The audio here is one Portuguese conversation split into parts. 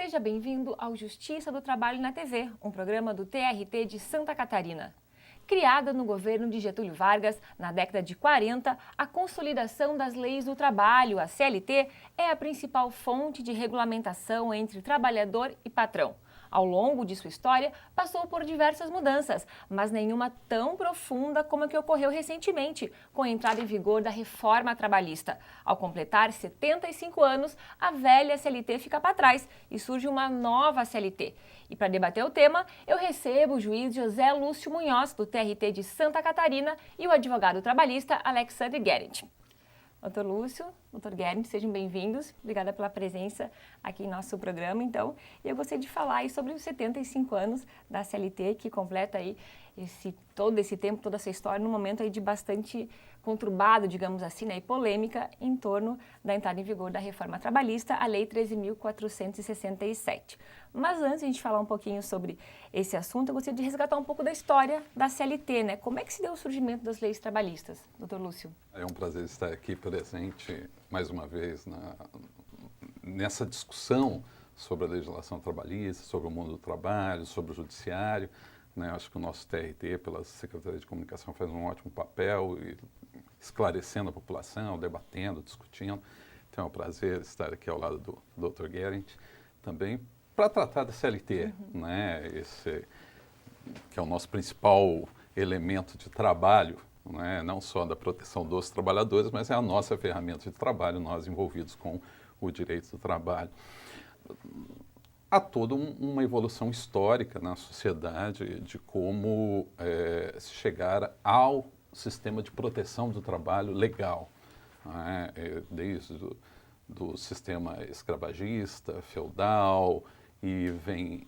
Seja bem-vindo ao Justiça do Trabalho na TV, um programa do TRT de Santa Catarina. Criada no governo de Getúlio Vargas, na década de 40, a Consolidação das Leis do Trabalho, a CLT, é a principal fonte de regulamentação entre trabalhador e patrão. Ao longo de sua história, passou por diversas mudanças, mas nenhuma tão profunda como a que ocorreu recentemente, com a entrada em vigor da reforma trabalhista. Ao completar 75 anos, a velha CLT fica para trás e surge uma nova CLT. E para debater o tema, eu recebo o juiz José Lúcio Munhoz, do TRT de Santa Catarina, e o advogado trabalhista Alexandre Guerin. Doutor Lúcio, doutor Guerin, sejam bem-vindos. Obrigada pela presença aqui em nosso programa, então. E eu gostaria de falar aí sobre os 75 anos da CLT, que completa aí todo esse tempo, toda essa história, num momento aí de bastante conturbado, digamos assim, né, e polêmica em torno da entrada em vigor da reforma trabalhista, a Lei 13.467. Mas antes de a gente falar um pouquinho sobre esse assunto, eu gostaria de resgatar um pouco da história da CLT, né? Como é que se deu o surgimento das leis trabalhistas, doutor Lúcio? É um prazer estar aqui presente mais uma vez nessa discussão sobre a legislação trabalhista, sobre o mundo do trabalho, sobre o judiciário. Né? Acho que o nosso TRT, pela Secretaria de Comunicação, faz um ótimo papel, esclarecendo a população, debatendo, discutindo. Então é um prazer estar aqui ao lado do Dr. Guerin, também para tratar da CLT, né? Esse que é o nosso principal elemento de trabalho, não só da proteção dos trabalhadores, mas é a nossa ferramenta de trabalho, nós envolvidos com o direito do trabalho. Há toda uma evolução histórica na sociedade de como se chegar ao sistema de proteção do trabalho legal, desde do sistema escravagista, feudal, e vem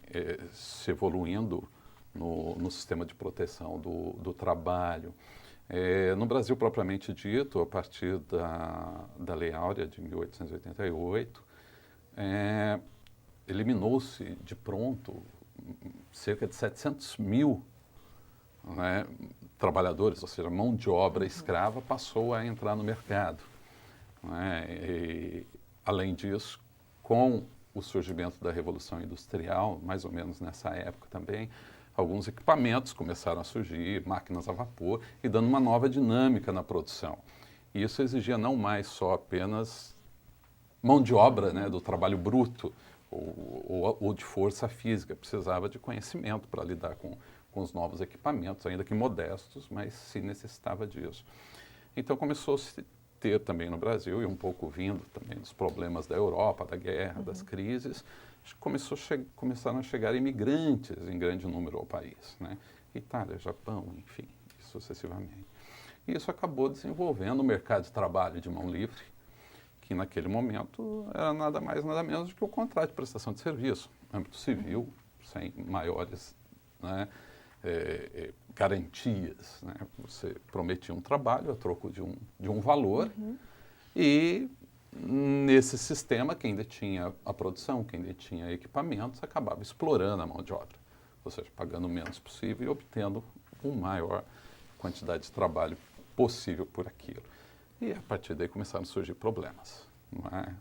se evoluindo no sistema de proteção do trabalho. No Brasil, propriamente dito, a partir da Lei Áurea de 1888, eliminou-se de pronto cerca de 700 mil trabalhadores, ou seja, mão de obra escrava passou a entrar no mercado. E, além disso, com o surgimento da Revolução Industrial, mais ou menos nessa época também, alguns equipamentos começaram a surgir, máquinas a vapor, e dando uma nova dinâmica na produção. E isso exigia não mais só apenas mão de obra, do trabalho bruto ou de força física, precisava de conhecimento para lidar com os novos equipamentos, ainda que modestos, mas se necessitava disso. Então começou a se ter também no Brasil, e um pouco vindo também dos problemas da Europa, da guerra, das crises, começaram a chegar imigrantes em grande número ao país, Itália, Japão, enfim, sucessivamente. E isso acabou desenvolvendo o mercado de trabalho de mão livre, que naquele momento era nada mais, nada menos do que o contrato de prestação de serviço, âmbito civil, sem maiores garantias. Você prometia um trabalho a troco de um valor e nesse sistema quem detinha a produção, quem detinha equipamentos, acabava explorando a mão de obra, ou seja, pagando o menos possível e obtendo uma maior quantidade de trabalho possível por aquilo. E a partir daí começaram a surgir problemas,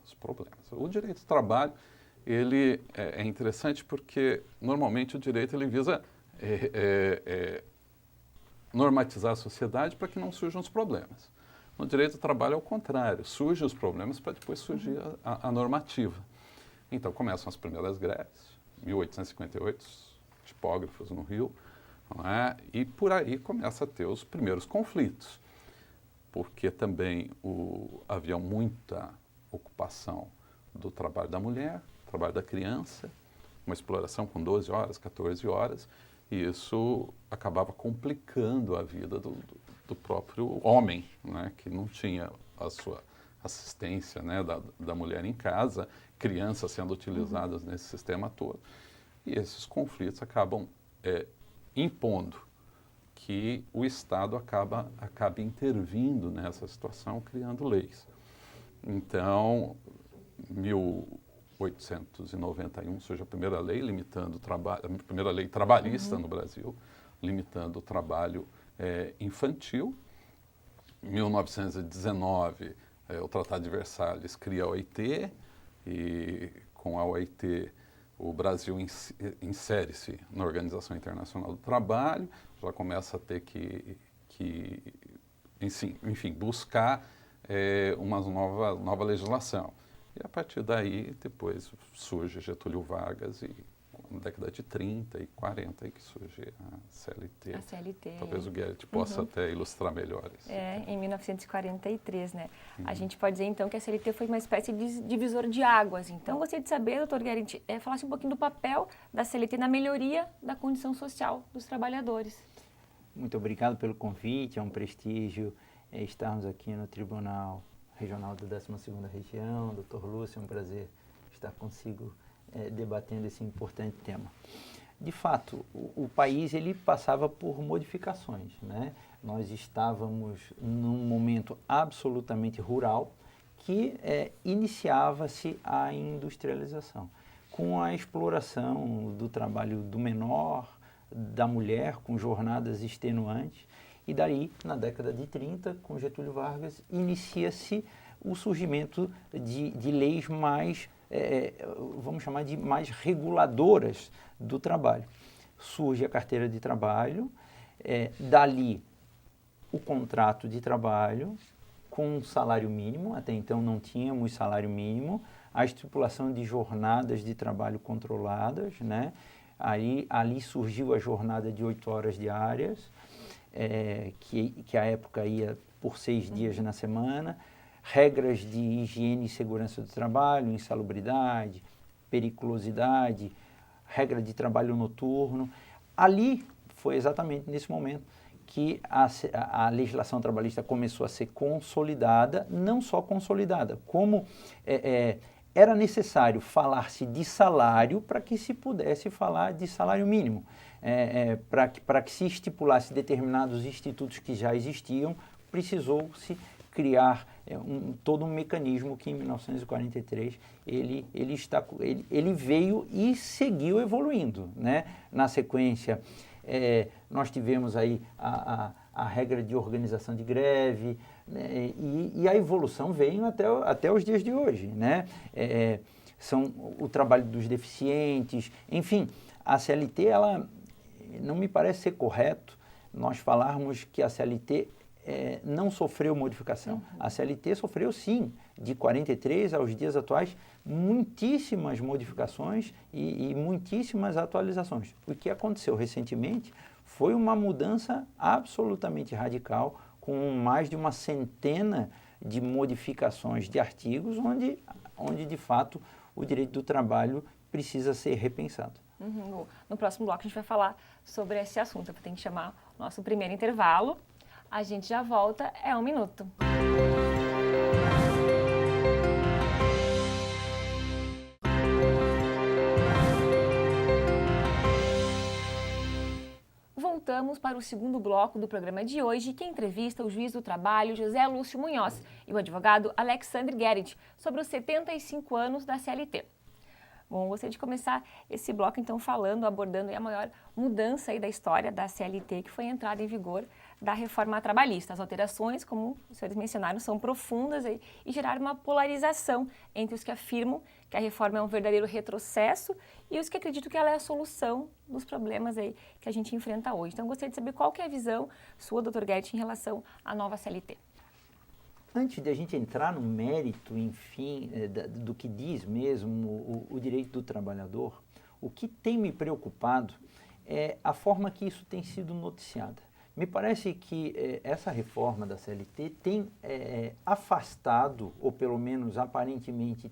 os problemas. O direito do trabalho, ele é interessante porque normalmente o direito ele visa normatizar a sociedade para que não surjam os problemas. No direito do trabalho é o contrário, surgem os problemas para depois surgir a normativa. Então começam as primeiras greves, 1858, tipógrafos no Rio, e por aí começa a ter os primeiros conflitos, porque também havia muita ocupação do trabalho da mulher, trabalho da criança, uma exploração com 12 horas, 14 horas, e isso acabava complicando a vida do próprio homem, que não tinha a sua assistência da mulher em casa, crianças sendo utilizadas nesse sistema todo. E esses conflitos acabam impondo que o Estado acabe intervindo nessa situação, criando leis. Então, 1891 surge a primeira lei limitando o trabalho, a primeira lei trabalhista no Brasil, limitando o trabalho infantil. Em 1919, o Tratado de Versalhes cria a OIT, e com a OIT o Brasil insere-se na Organização Internacional do Trabalho, já começa a ter que enfim, buscar uma nova legislação. E a partir daí, depois surge Getúlio Vargas e na década de 30 e 40 aí que surge a CLT. A CLT. Talvez o Guedes possa até ilustrar melhor isso. Em 1943, né? A gente pode dizer, então, que a CLT foi uma espécie de divisor de águas. Então, gostaria de saber, doutor Guedes, falasse um pouquinho do papel da CLT na melhoria da condição social dos trabalhadores. Muito obrigado pelo convite, é um prestígio estarmos aqui no Tribunal Regional da 12ª Região. Doutor Lúcio, é um prazer estar consigo debatendo esse importante tema. De fato, o país ele passava por modificações, né? Nós estávamos num momento absolutamente rural que iniciava-se a industrialização, com a exploração do trabalho do menor, da mulher, com jornadas extenuantes, e daí, na década de 30, com Getúlio Vargas, inicia-se o surgimento de leis mais, vamos chamar de mais reguladoras do trabalho. Surge a carteira de trabalho, dali o contrato de trabalho com salário mínimo, até então não tínhamos salário mínimo, a estipulação de jornadas de trabalho controladas, né? Ali surgiu a jornada de 8 horas diárias, que à época ia por 6 dias na semana, regras de higiene e segurança do trabalho, insalubridade, periculosidade, regra de trabalho noturno. Ali foi exatamente nesse momento que a legislação trabalhista começou a ser consolidada, não só consolidada, como era necessário falar-se de salário para que se pudesse falar de salário mínimo, para que se estipulasse determinados institutos que já existiam, precisou-se criar todo um mecanismo que em 1943 ele veio e seguiu evoluindo, né? Na sequência, nós tivemos aí a regra de organização de greve, né? E a evolução veio até os dias de hoje, né? São o trabalho dos deficientes, enfim, a CLT, ela não me parece ser correto nós falarmos que a CLT não sofreu modificação. A CLT sofreu, sim, de 43 aos dias atuais, muitíssimas modificações e muitíssimas atualizações. O que aconteceu recentemente foi uma mudança absolutamente radical, com mais de uma centena de modificações de artigos, onde de fato, o direito do trabalho precisa ser repensado. No próximo bloco a gente vai falar sobre esse assunto. Eu tenho que chamar o nosso primeiro intervalo. A gente já volta, 1 minuto. Voltamos para o segundo bloco do programa de hoje, que entrevista o juiz do trabalho José Lúcio Munhoz e o advogado Alexandre Guerit sobre os 75 anos da CLT. Bom, gostaria de começar esse bloco, então, abordando a maior mudança aí da história da CLT, que foi a entrada em vigor da reforma trabalhista. As alterações, como os senhores mencionaram, são profundas e geraram uma polarização entre os que afirmam que a reforma é um verdadeiro retrocesso e os que acreditam que ela é a solução dos problemas aí que a gente enfrenta hoje. Então, gostaria de saber qual que é a visão sua, doutor Guedes, em relação à nova CLT. Antes de a gente entrar no mérito, enfim, do que diz mesmo o direito do trabalhador, o que tem me preocupado é a forma que isso tem sido noticiada. Me parece que essa reforma da CLT tem afastado, ou pelo menos aparentemente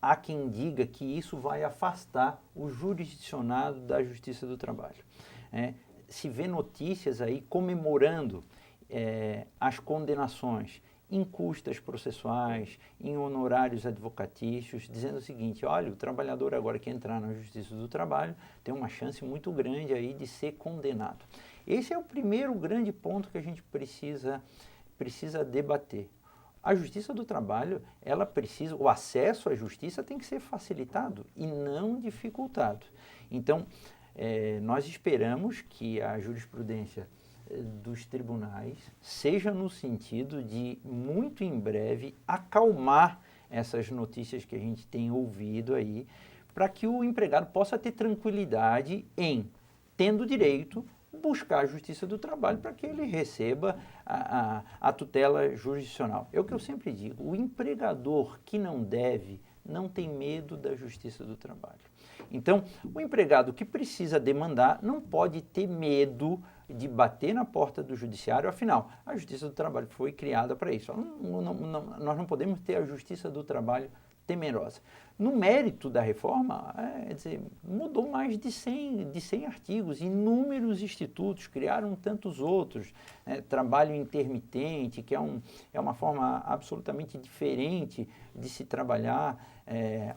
há quem diga que isso vai afastar o jurisdicionado da Justiça do Trabalho. Se vê notícias aí comemorando as condenações em custas processuais, em honorários advocatícios, dizendo o seguinte: olha, o trabalhador agora que entrar na Justiça do Trabalho tem uma chance muito grande aí de ser condenado. Esse é o primeiro grande ponto que a gente precisa debater. A Justiça do Trabalho, o acesso à justiça tem que ser facilitado e não dificultado. Então, nós esperamos que a jurisprudência dos tribunais seja no sentido de, muito em breve, acalmar essas notícias que a gente tem ouvido aí, para que o empregado possa ter tranquilidade em, tendo direito, buscar a Justiça do Trabalho para que ele receba a tutela jurisdicional. É o que eu sempre digo, o empregador que não deve não tem medo da Justiça do Trabalho. Então, o empregado que precisa demandar não pode ter medo de bater na porta do judiciário, afinal, a Justiça do Trabalho foi criada para isso. Nós não podemos ter a Justiça do Trabalho temerosa. No mérito da reforma, mudou mais de 100 artigos, inúmeros institutos, criaram tantos outros, trabalho intermitente, que é uma forma absolutamente diferente de se trabalhar,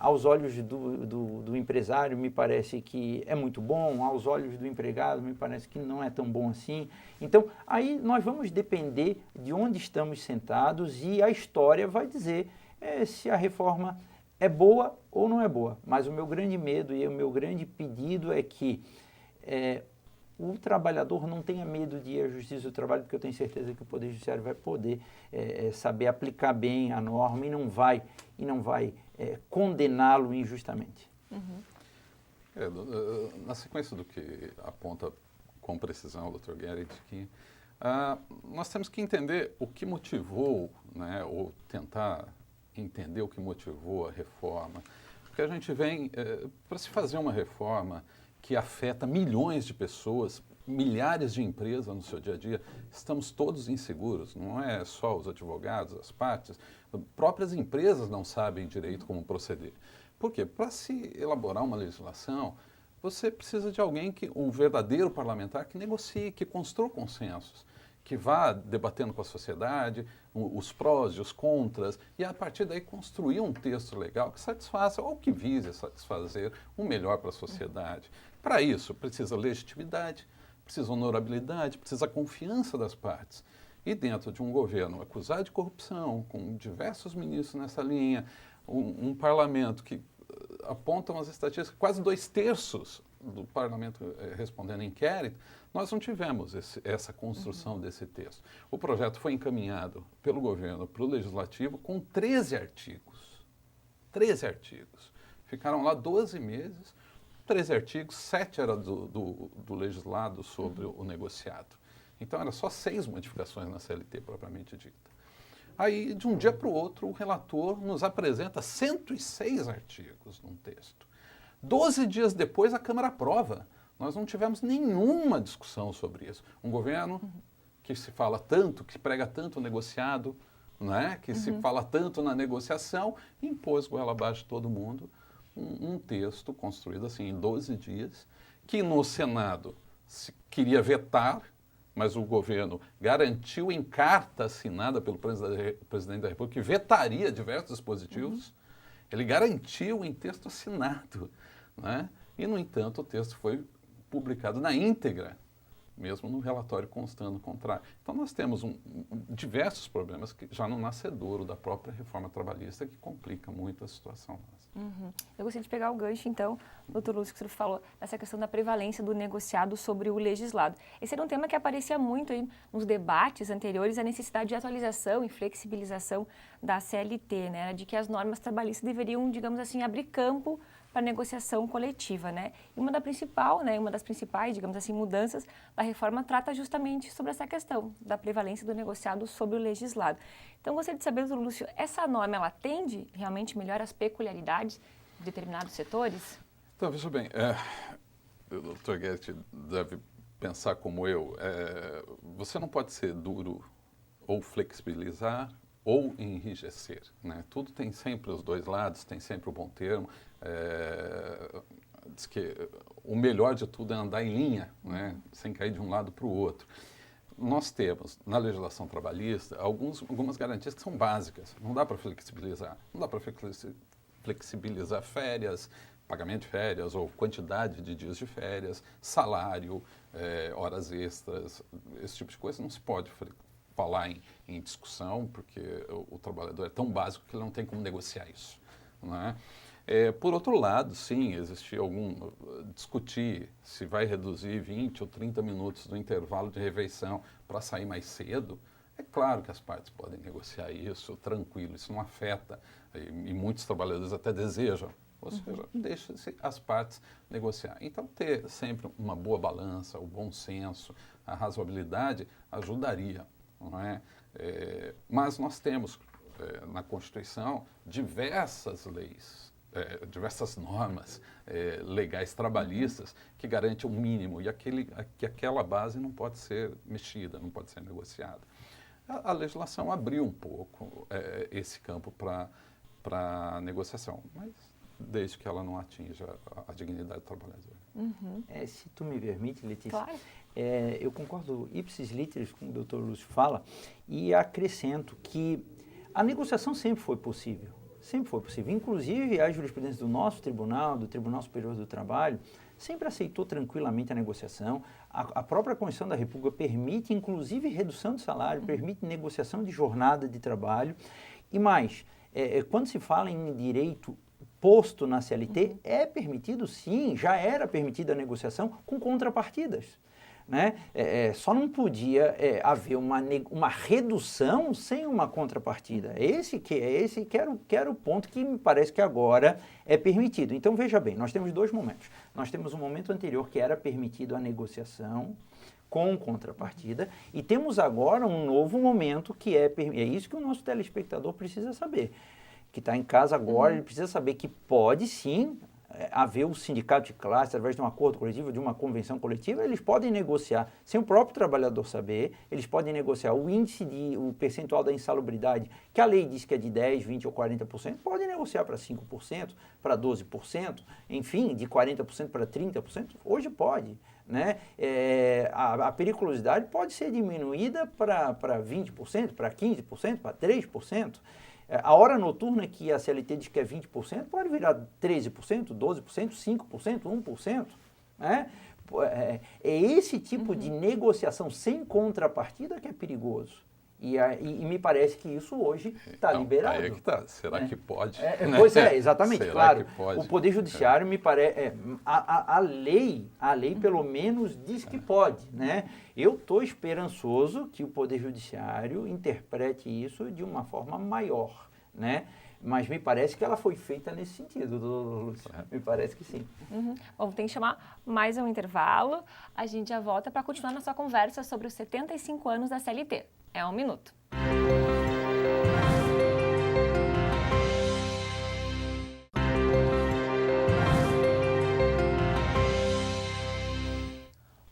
aos olhos do empresário me parece que é muito bom, aos olhos do empregado me parece que não é tão bom assim. Então, aí nós vamos depender de onde estamos sentados e a história vai dizer se a reforma é boa ou não é boa. Mas o meu grande medo e o meu grande pedido é que o trabalhador não tenha medo de ir à Justiça do Trabalho, porque eu tenho certeza que o Poder Judiciário vai poder saber aplicar bem a norma e não vai condená-lo injustamente. Uhum. Na sequência do que aponta com precisão o Dr. Gerrit, que nós temos que entender o que motivou, né, ou tentar entender o que motivou a reforma. Porque a gente vem, para se fazer uma reforma que afeta milhões de pessoas, milhares de empresas no seu dia a dia, estamos todos inseguros, não é só os advogados, as partes, próprias empresas não sabem direito como proceder. Por quê? Para se elaborar uma legislação, você precisa de alguém, um verdadeiro parlamentar, que negocie, que construa consensos, que vá debatendo com a sociedade os prós e os contras, e a partir daí construir um texto legal que satisfaça, ou que vise satisfazer o melhor para a sociedade. Para isso, precisa legitimidade, precisa honorabilidade, precisa confiança das partes. E dentro de um governo acusado de corrupção, com diversos ministros nessa linha, um parlamento que apontam as estatísticas, quase 2/3 do parlamento respondendo a inquérito, nós não tivemos essa construção desse texto. O projeto foi encaminhado pelo governo para o legislativo com 13 artigos. 13 artigos. Ficaram lá 12 meses, 13 artigos, 7 era do legislado sobre o negociado. Então, era só 6 modificações na CLT propriamente dita. Aí, de um dia para o outro, o relator nos apresenta 106 artigos num texto. 12 dias depois, a Câmara aprova. Nós não tivemos nenhuma discussão sobre isso. Um governo que se fala tanto, que prega tanto o negociado, né? Que se fala tanto na negociação, impôs goela abaixo de todo mundo um texto construído assim em 12 dias, que no Senado se queria vetar, mas o governo garantiu em carta assinada pelo presidente da República que vetaria diversos dispositivos. Ele garantiu em texto assinado, né? E, no entanto, o texto foi publicado na íntegra, mesmo no relatório constando o contrário. Então, nós temos diversos problemas que já no nascedouro da própria reforma trabalhista que complica muito a situação nossa. Eu gostaria de pegar o gancho, então, doutor Lúcio, que o senhor falou, nessa questão da prevalência do negociado sobre o legislado. Esse era um tema que aparecia muito aí nos debates anteriores, a necessidade de atualização e flexibilização da CLT, né, de que as normas trabalhistas deveriam, digamos assim, abrir campo para negociação coletiva, né? E uma das principais, digamos assim, mudanças da reforma trata justamente sobre essa questão da prevalência do negociado sobre o legislado. Então, gostaria de saber, doutor Lúcio, essa norma, ela atende realmente melhor as peculiaridades de determinados setores? Então, veja bem, o doutor Gerrit deve pensar como eu, você não pode ser duro ou flexibilizar ou enrijecer, né? Tudo tem sempre os dois lados, tem sempre o bom termo. Diz que o melhor de tudo é andar em linha, né? Sem cair de um lado para o outro. Nós temos, na legislação trabalhista, algumas garantias que são básicas. Não dá para flexibilizar. Não dá para flexibilizar férias, pagamento de férias ou quantidade de dias de férias, salário, horas extras, esse tipo de coisa não se pode falar em discussão, porque o trabalhador é tão básico que ele não tem como negociar isso, né? Por outro lado, sim, existia discutir se vai reduzir 20 ou 30 minutos do intervalo de refeição para sair mais cedo. É claro que as partes podem negociar isso tranquilo, isso não afeta, e muitos trabalhadores até desejam ou seja, deixa-se as partes negociar. Então, ter sempre uma boa balança, o bom senso, a razoabilidade ajudaria, não é? Mas nós temos na Constituição diversas leis, diversas normas legais trabalhistas que garantem um mínimo e que aquela base não pode ser mexida, não pode ser negociada. A legislação abriu um pouco esse campo para negociação, mas desde que ela não atinja a dignidade do trabalhador. Se tu me permite, Letícia, Claro. Eu concordo ipsis literis com o Dr. Lúcio fala e acrescento que a negociação sempre foi possível. Sempre foi possível. Inclusive, a jurisprudência do nosso tribunal, do Tribunal Superior do Trabalho, sempre aceitou tranquilamente a negociação. A própria Constituição da República permite, inclusive, redução de salário, permite negociação de jornada de trabalho. E mais, quando se fala em direito posto na CLT, é permitido sim, já era permitida a negociação com contrapartidas. Né? Só não podia haver uma redução sem uma contrapartida. Esse que era o ponto que me parece que agora é permitido. Então, veja bem, nós temos dois momentos. Nós temos um momento anterior que era permitido a negociação com contrapartida e temos agora um novo momento que é isso que o nosso telespectador precisa saber. Que está em casa agora, ele precisa saber que pode sim haver um sindicato de classe, através de um acordo coletivo, de uma convenção coletiva, eles podem negociar, sem o próprio trabalhador saber, eles podem negociar o percentual da insalubridade, que a lei diz que é de 10%, 20% ou 40%, podem negociar para 5%, para 12%, enfim, de 40% para 30%, hoje pode. Né? A periculosidade pode ser diminuída para 20%, para 15%, para 3%. A hora noturna que a CLT diz que é 20%, pode virar 13%, 12%, 5%, 1%. Né? É esse tipo de negociação sem contrapartida que é perigoso. E me parece que isso hoje está liberado. Aí é que está. Será que pode? Pois exatamente, Será claro. que pode? O Poder Judiciário me parece... A lei pelo menos diz que pode, né? Eu estou esperançoso que o Poder Judiciário interprete isso de uma forma maior, né? Mas me parece que ela foi feita nesse sentido, Lúcio. Me parece que sim. Bom, tem que chamar mais um intervalo. A gente já volta para continuar nossa conversa sobre os 75 anos da CLT. É 1 minuto.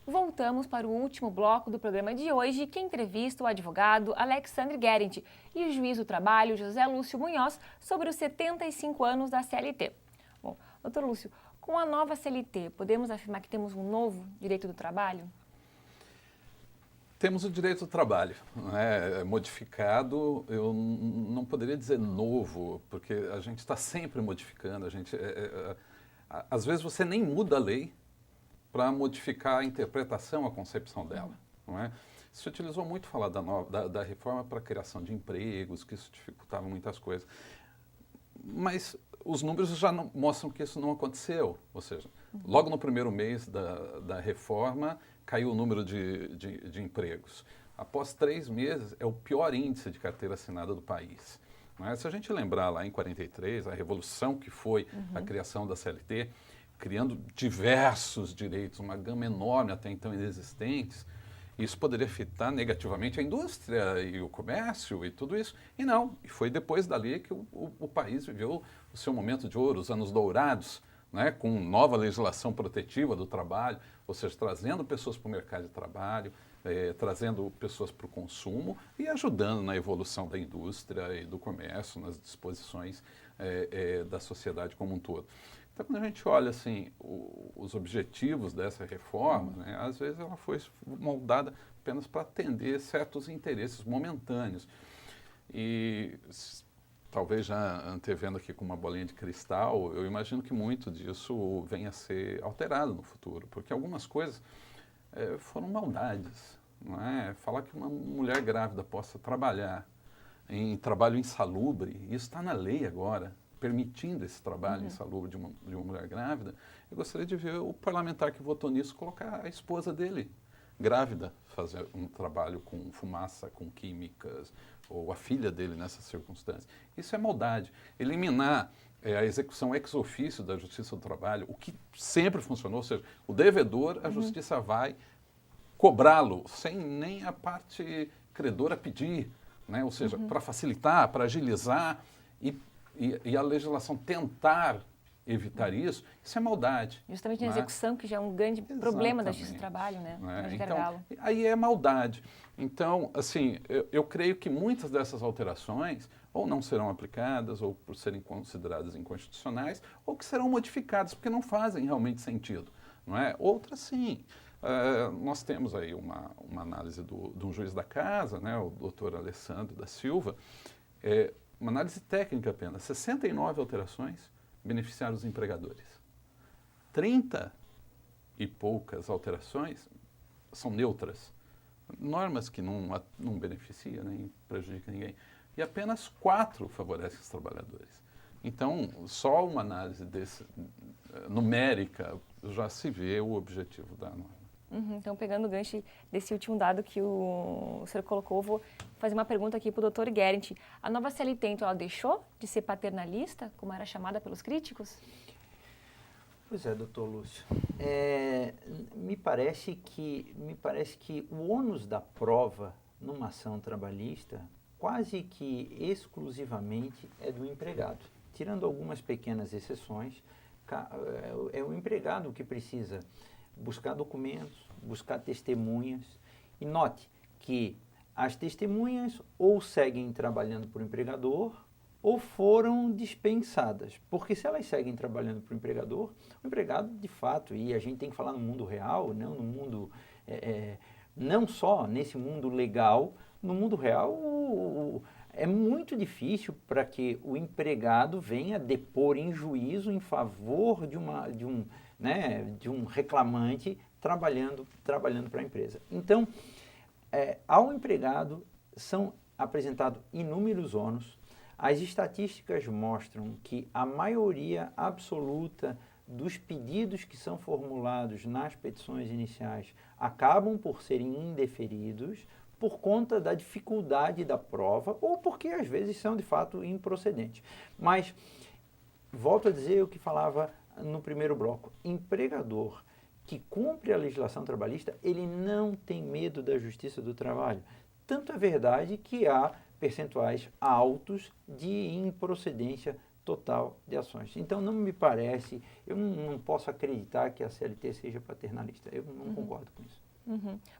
Voltamos para o último bloco do programa de hoje, que entrevista o advogado Alexandre Guerent e o juiz do trabalho José Lúcio Munhoz sobre os 75 anos da CLT. Bom, doutor Lúcio, com a nova CLT, podemos afirmar que temos um novo direito do trabalho? Temos o direito do trabalho, né? Modificado, eu não poderia dizer novo, porque a gente está sempre modificando. Às vezes você nem muda a lei para modificar a interpretação, a concepção dela. Não é? Se utilizou muito falar da reforma para a criação de empregos, que isso dificultava muitas coisas. Mas os números já mostram que isso não aconteceu. Ou seja, logo no primeiro mês da reforma, caiu o número de empregos. Após 3 meses, é o pior índice de carteira assinada do país. Não é? Se a gente lembrar lá em 43, a revolução que foi a criação da CLT, criando diversos direitos, uma gama enorme até então inexistentes, isso poderia afetar negativamente a indústria e o comércio e tudo isso. E não, e foi depois dali que o país viveu o seu momento de ouro, os anos dourados, né, com nova legislação protetiva do trabalho, ou seja, trazendo pessoas para o mercado de trabalho, trazendo pessoas para o consumo e ajudando na evolução da indústria e do comércio, nas disposições da sociedade como um todo. Então, quando a gente olha assim, os objetivos dessa reforma, né, às vezes ela foi moldada apenas para atender certos interesses momentâneos. E talvez já antevendo aqui com uma bolinha de cristal, eu imagino que muito disso venha a ser alterado no futuro, porque algumas coisas foram maldades. Não é? Falar que uma mulher grávida possa trabalhar em trabalho insalubre, isso está na lei agora, permitindo esse trabalho insalubre de uma mulher grávida. Eu gostaria de ver o parlamentar que votou nisso colocar a esposa dele grávida fazer um trabalho com fumaça, com químicas, ou a filha dele nessas circunstâncias. Isso é maldade. Eliminar a execução ex officio da Justiça do Trabalho, o que sempre funcionou, ou seja, o devedor, a Justiça vai cobrá-lo, sem nem a parte credora pedir, né? Ou seja, para facilitar, para agilizar e a legislação tentar evitar isso é maldade. Justamente na execução, que já é um grande problema da Justiça do Trabalho, né? Então, aí é maldade. Então, assim, eu creio que muitas dessas alterações ou não serão aplicadas, ou por serem consideradas inconstitucionais, ou que serão modificadas, porque não fazem realmente sentido, não é? Outras, sim. Nós temos aí uma análise de um juiz da casa, né, o doutor Alessandro da Silva, uma análise técnica apenas, 69 alterações beneficiaram os empregadores. 30 e poucas alterações são neutras, normas que não beneficiam nem prejudicam ninguém. E apenas 4 favorecem os trabalhadores. Então, só uma análise numérica já se vê o objetivo da norma. Então, pegando o gancho desse último dado que o senhor colocou, vou fazer uma pergunta aqui para o doutor Guerin. A nova CLT, então, ela deixou de ser paternalista, como era chamada pelos críticos? Pois é, doutor Lúcio. Me parece que o ônus da prova numa ação trabalhista quase que exclusivamente é do empregado. Tirando algumas pequenas exceções, é o empregado que precisa buscar documentos, buscar testemunhas. E note que as testemunhas ou seguem trabalhando para o empregador ou foram dispensadas. Porque se elas seguem trabalhando para o empregador, o empregado, de fato, e a gente tem que falar no mundo real, não no mundo, não só nesse mundo legal, no mundo real é muito difícil para que o empregado venha depor em juízo em favor de um reclamante trabalhando para a empresa. Então, ao empregado são apresentados inúmeros ônus. As estatísticas mostram que a maioria absoluta dos pedidos que são formulados nas petições iniciais acabam por serem indeferidos por conta da dificuldade da prova ou porque às vezes são de fato improcedentes. Mas, volto a dizer o que falava no primeiro bloco, empregador que cumpre a legislação trabalhista, ele não tem medo da Justiça do Trabalho. Tanto é verdade que há percentuais altos de improcedência total de ações. Então, não me parece, eu não posso acreditar que a CLT seja paternalista. Eu não concordo com isso.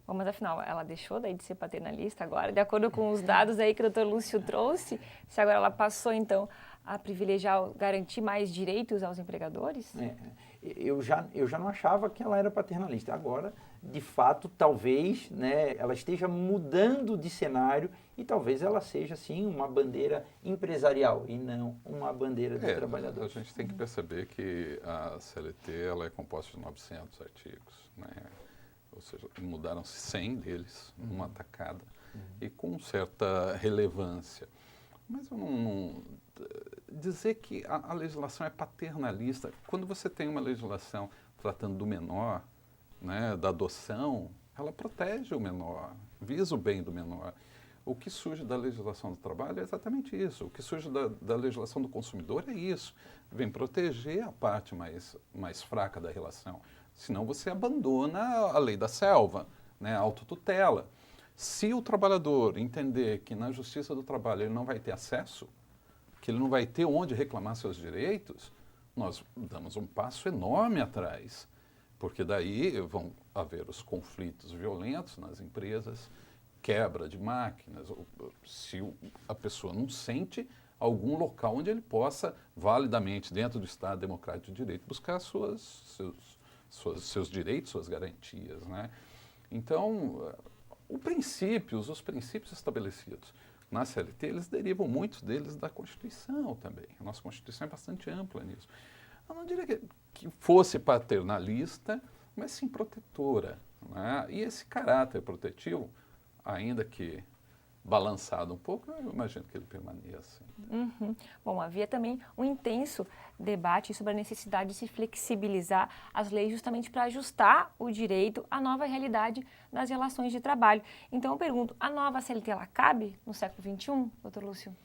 Bom, mas afinal, ela deixou daí de ser paternalista agora, de acordo com os dados aí que o Dr. Lúcio trouxe, se agora ela passou, então, a privilegiar, garantir mais direitos aos empregadores? Eu já não achava que ela era paternalista. Agora, de fato, talvez, né, ela esteja mudando de cenário e talvez ela seja, sim, uma bandeira empresarial e não uma bandeira do trabalhador. A gente tem que perceber que a CLT ela é composta de 900 artigos, né? Ou seja, mudaram-se 100 deles numa tacada e com certa relevância. Mas eu não dizer que a legislação é paternalista, quando você tem uma legislação tratando do menor, né, da adoção, ela protege o menor, visa o bem do menor. O que surge da legislação do trabalho é exatamente isso. O que surge da legislação do consumidor é isso. Vem proteger a parte mais fraca da relação. Senão você abandona a lei da selva, né, a autotutela. Se o trabalhador entender que na Justiça do Trabalho ele não vai ter acesso, que ele não vai ter onde reclamar seus direitos, nós damos um passo enorme atrás. Porque daí vão haver os conflitos violentos nas empresas, quebra de máquinas, se a pessoa não sente algum local onde ele possa, validamente, dentro do Estado Democrático de Direito, buscar seus direitos, suas garantias, né? Então, os princípios estabelecidos na CLT, eles derivam, muitos deles, da Constituição também. A nossa Constituição é bastante ampla nisso. Eu não diria que fosse paternalista, mas sim protetora, né? E esse caráter protetivo, ainda que balançado um pouco, eu imagino que ele permaneça. Bom, havia também um intenso debate sobre a necessidade de se flexibilizar as leis justamente para ajustar o direito à nova realidade das relações de trabalho. Então eu pergunto, a nova CLT ela cabe no século XXI, doutor Lúcio?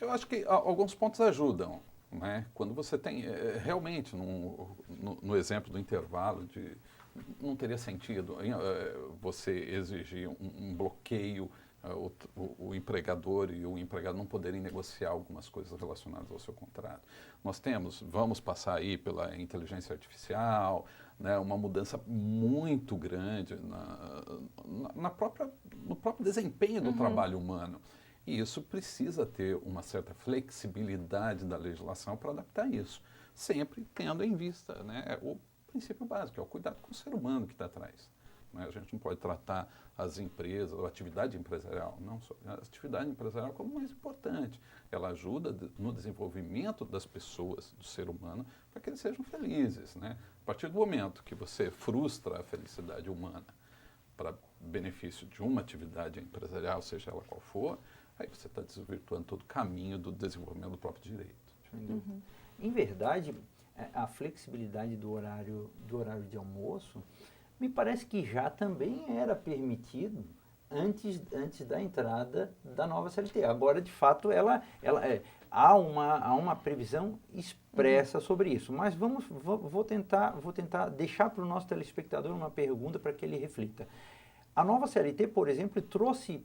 Eu acho que alguns pontos ajudam, né? Quando você tem, realmente, no exemplo do intervalo, não teria sentido você exigir um bloqueio, o empregador e o empregado não poderem negociar algumas coisas relacionadas ao seu contrato. Nós vamos passar aí pela inteligência artificial, né, uma mudança muito grande no próprio desempenho do trabalho humano. E isso precisa ter uma certa flexibilidade da legislação para adaptar isso, sempre tendo em vista, né, o princípio básico, é o cuidado com o ser humano que está atrás. Né? A gente não pode tratar as empresas, a atividade empresarial, não só a atividade empresarial como mais importante. Ela ajuda no desenvolvimento das pessoas, do ser humano, para que eles sejam felizes. Né? A partir do momento que você frustra a felicidade humana para benefício de uma atividade empresarial, seja ela qual for, aí você está desvirtuando todo o caminho do desenvolvimento do próprio direito. Em verdade, a flexibilidade do horário de almoço, me parece que já também era permitido antes da entrada da nova CLT. Agora, de fato, há uma previsão expressa sobre isso. Mas vou tentar deixar para o nosso telespectador uma pergunta para que ele reflita. A nova CLT, por exemplo, trouxe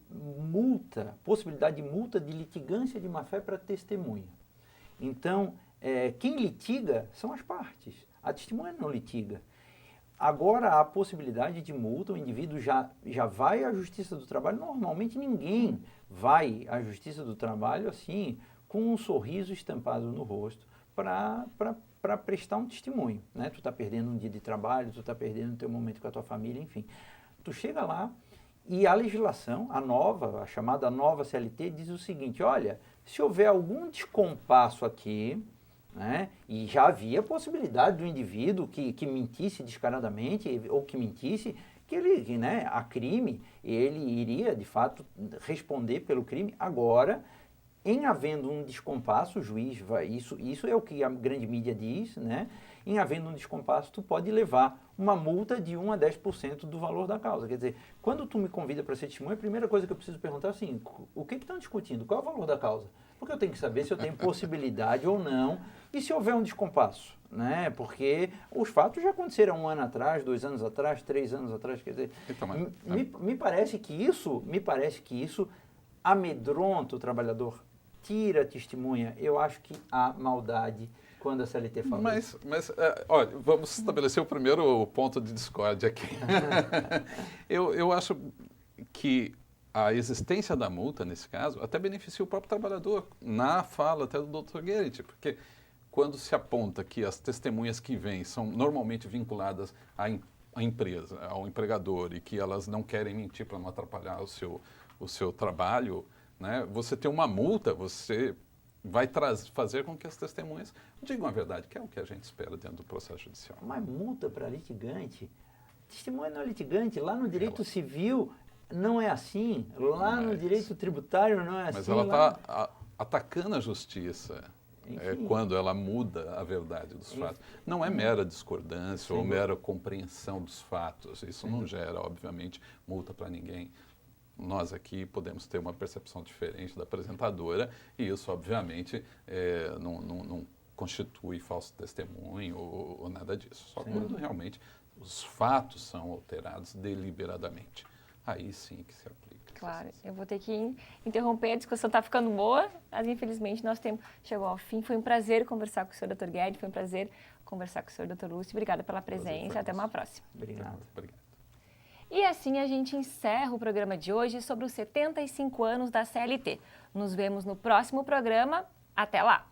possibilidade de multa de litigância de má-fé para testemunha. Então, quem litiga são as partes. A testemunha não litiga. Agora, a possibilidade de multa, o indivíduo já vai à Justiça do Trabalho. Normalmente, ninguém vai à Justiça do Trabalho assim, com um sorriso estampado no rosto, para prestar um testemunho. Né? Tu está perdendo um dia de trabalho, tu está perdendo o teu momento com a tua família, enfim. Tu chega lá e a legislação, a chamada nova CLT, diz o seguinte, olha, se houver algum descompasso aqui, né, e já havia possibilidade do indivíduo que mentisse descaradamente ou que mentisse, que ele, né, a crime, ele iria, de fato, responder pelo crime. Agora, em havendo um descompasso, o juiz vai... Isso é o que a grande mídia diz, né? Em havendo um descompasso, tu pode levar uma multa de 1 a 10% do valor da causa. Quer dizer, quando tu me convida para ser testemunha, a primeira coisa que eu preciso perguntar é assim, o que estão discutindo? Qual é o valor da causa? Porque eu tenho que saber se eu tenho possibilidade ou não e se houver um descompasso, né? Porque os fatos já aconteceram 1 ano atrás, 2 anos atrás, 3 anos atrás, quer dizer, Então, me parece que isso amedronta o trabalhador, tira a testemunha. Eu acho que há maldade quando a CLT fala isso. Mas olha, vamos estabelecer o primeiro ponto de discórdia aqui. Eu acho que a existência da multa, nesse caso, até beneficia o próprio trabalhador, na fala até do Dr. Gerrit, porque quando se aponta que as testemunhas que vêm são normalmente vinculadas à empresa, ao empregador, e que elas não querem mentir para não atrapalhar o seu trabalho, né? Você tem uma multa, você vai fazer com que as testemunhas digam a verdade, que é o que a gente espera dentro do processo judicial. Mas multa para litigante? Testemunha não é litigante. Lá no direito civil não é assim. Lá no direito tributário não é assim. Mas ela está atacando a justiça quando ela muda a verdade dos fatos. Não é mera discordância ou mera compreensão dos fatos. Isso não gera, obviamente, multa para ninguém. Nós aqui podemos ter uma percepção diferente da apresentadora e isso, obviamente, não constitui falso testemunho ou nada disso. Só quando realmente os fatos são alterados deliberadamente. Aí sim que se aplica. Claro, eu vou ter que interromper, a discussão está ficando boa, mas infelizmente nosso tempo chegou ao fim. Foi um prazer conversar com o senhor, Dr. Gerrit, foi um prazer conversar com o senhor, Dr. Lúcio. Obrigada pela presença, até uma próxima. Obrigado. E assim a gente encerra o programa de hoje sobre os 75 anos da CLT. Nos vemos no próximo programa. Até lá!